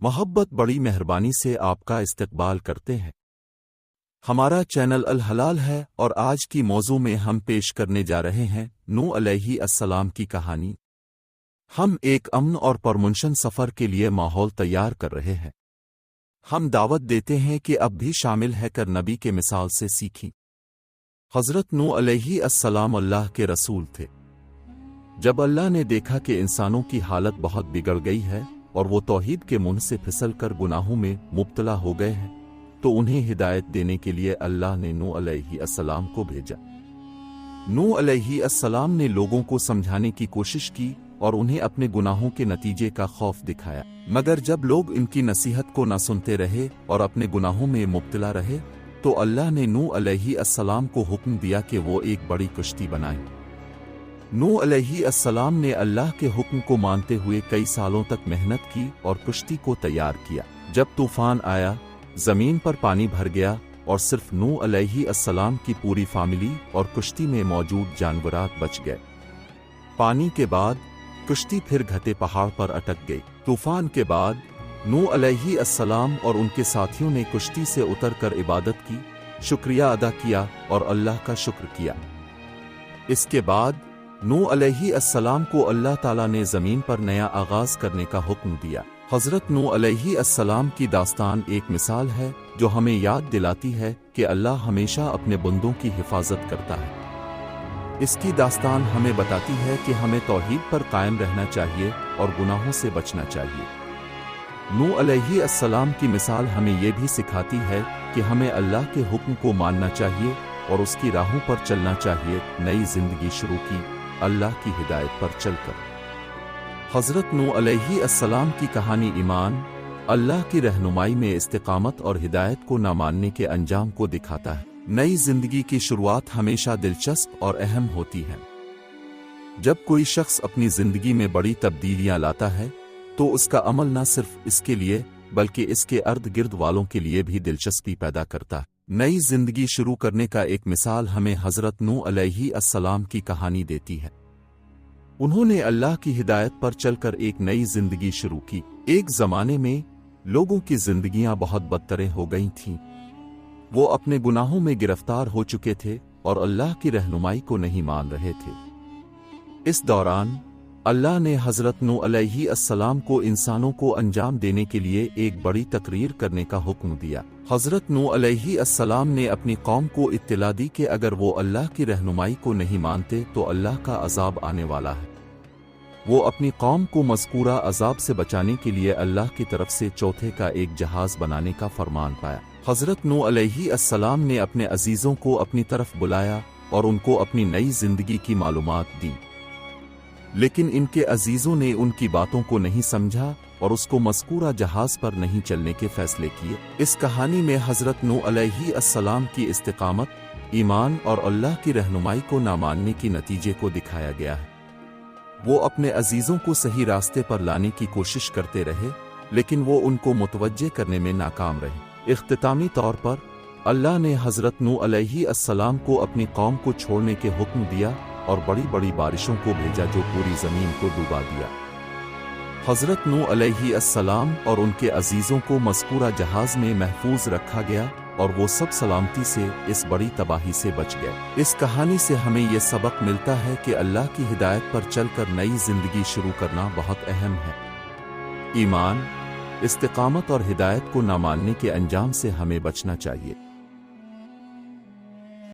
محبت بڑی مہربانی سے آپ کا استقبال کرتے ہیں۔ ہمارا چینل الحلال ہے اور آج کی موضوع میں ہم پیش کرنے جا رہے ہیں نوح علیہ السلام کی کہانی۔ ہم ایک امن اور پرمنشن سفر کے لیے ماحول تیار کر رہے ہیں۔ ہم دعوت دیتے ہیں کہ اب بھی شامل ہے کر نبی کے مثال سے سیکھیں۔ حضرت نوح علیہ السلام اللہ کے رسول تھے۔ جب اللہ نے دیکھا کہ انسانوں کی حالت بہت بگڑ گئی ہے اور وہ توحید کے منہ سے پھسل کر گناہوں میں مبتلا ہو گئے ہیں تو انہیں ہدایت دینے کے لیے اللہ نے نوح علیہ السلام کو بھیجا۔ نوح علیہ السلام نے لوگوں کو سمجھانے کی کوشش کی اور انہیں اپنے گناہوں کے نتیجے کا خوف دکھایا، مگر جب لوگ ان کی نصیحت کو نہ سنتے رہے اور اپنے گناہوں میں مبتلا رہے تو اللہ نے نوح علیہ السلام کو حکم دیا کہ وہ ایک بڑی کشتی بنائیں۔ نوح علیہ السلام نے اللہ کے حکم کو مانتے ہوئے کئی سالوں تک محنت کی اور کشتی کو تیار کیا۔ جب طوفان آیا، زمین پر پانی بھر گیا اور صرف نوح علیہ السلام کی پوری فیملی اور کشتی میں موجود جانورات بچ گئے۔ پانی کے بعد کشتی پھر گھٹے پہاڑ پر اٹک گئی۔ طوفان کے بعد نوح علیہ السلام اور ان کے ساتھیوں نے کشتی سے اتر کر عبادت کی، شکریہ ادا کیا اور اللہ کا شکر کیا۔ اس کے بعد نوح علیہ السلام کو اللہ تعالیٰ نے زمین پر نیا آغاز کرنے کا حکم دیا۔ حضرت نوح علیہ السلام کی داستان ایک مثال ہے جو ہمیں یاد دلاتی ہے کہ اللہ ہمیشہ اپنے بندوں کی حفاظت کرتا ہے۔ اس کی داستان ہمیں بتاتی ہے کہ ہمیں توحید پر قائم رہنا چاہیے اور گناہوں سے بچنا چاہیے۔ نوح علیہ السلام کی مثال ہمیں یہ بھی سکھاتی ہے کہ ہمیں اللہ کے حکم کو ماننا چاہیے اور اس کی راہوں پر چلنا چاہیے۔ نئی زندگی شروع کی اللہ کی ہدایت پر چل کر۔ حضرت نوح علیہ السلام کی کہانی ایمان، اللہ کی رہنمائی میں استقامت اور ہدایت کو نہ ماننے کے انجام کو دکھاتا ہے۔ نئی زندگی کی شروعات ہمیشہ دلچسپ اور اہم ہوتی ہے۔ جب کوئی شخص اپنی زندگی میں بڑی تبدیلیاں لاتا ہے تو اس کا عمل نہ صرف اس کے لیے بلکہ اس کے ارد گرد والوں کے لیے بھی دلچسپی پیدا کرتا ہے۔ نئی زندگی شروع کرنے کا ایک مثال ہمیں حضرت نوح علیہ السلام کی کہانی دیتی ہے۔ انہوں نے اللہ کی ہدایت پر چل کر ایک نئی زندگی شروع کی۔ ایک زمانے میں لوگوں کی زندگیاں بہت بدتریں ہو گئی تھیں۔ وہ اپنے گناہوں میں گرفتار ہو چکے تھے اور اللہ کی رہنمائی کو نہیں مان رہے تھے۔ اس دوران اللہ نے حضرت نوح علیہ السلام کو انسانوں کو انجام دینے کے لیے ایک بڑی تقریر کرنے کا حکم دیا۔ حضرت نوح علیہ السلام نے اپنی قوم کو اطلاع دی کہ اگر وہ اللہ کی رہنمائی کو نہیں مانتے تو اللہ کا عذاب آنے والا ہے۔ وہ اپنی قوم کو مذکورہ عذاب سے بچانے کے لیے اللہ کی طرف سے چوتھے کا ایک جہاز بنانے کا فرمان پایا۔ حضرت نوح علیہ السلام نے اپنے عزیزوں کو اپنی طرف بلایا اور ان کو اپنی نئی زندگی کی معلومات دی، لیکن ان کے عزیزوں نے ان کی باتوں کو نہیں سمجھا اور اس کو مذکورہ جہاز پر نہیں چلنے کے فیصلے کیے۔ اس کہانی میں حضرت نوح علیہ السلام کی استقامت، ایمان اور اللہ کی رہنمائی کو نہ ماننے کی نتیجے کو دکھایا گیا ہے۔ وہ اپنے عزیزوں کو صحیح راستے پر لانے کی کوشش کرتے رہے لیکن وہ ان کو متوجہ کرنے میں ناکام رہے۔ اختتامی طور پر اللہ نے حضرت نوح علیہ السلام کو اپنی قوم کو چھوڑنے کے حکم دیا اور بڑی بڑی بارشوں کو بھیجا جو پوری زمین کو ڈوبا دیا۔ حضرت نوح علیہ السلام اور ان کے عزیزوں کو مذکورہ جہاز میں محفوظ رکھا گیا اور وہ سب سلامتی سے اس بڑی تباہی سے بچ گئے۔ اس کہانی سے ہمیں یہ سبق ملتا ہے کہ اللہ کی ہدایت پر چل کر نئی زندگی شروع کرنا بہت اہم ہے۔ ایمان، استقامت اور ہدایت کو نہ ماننے کے انجام سے ہمیں بچنا چاہیے۔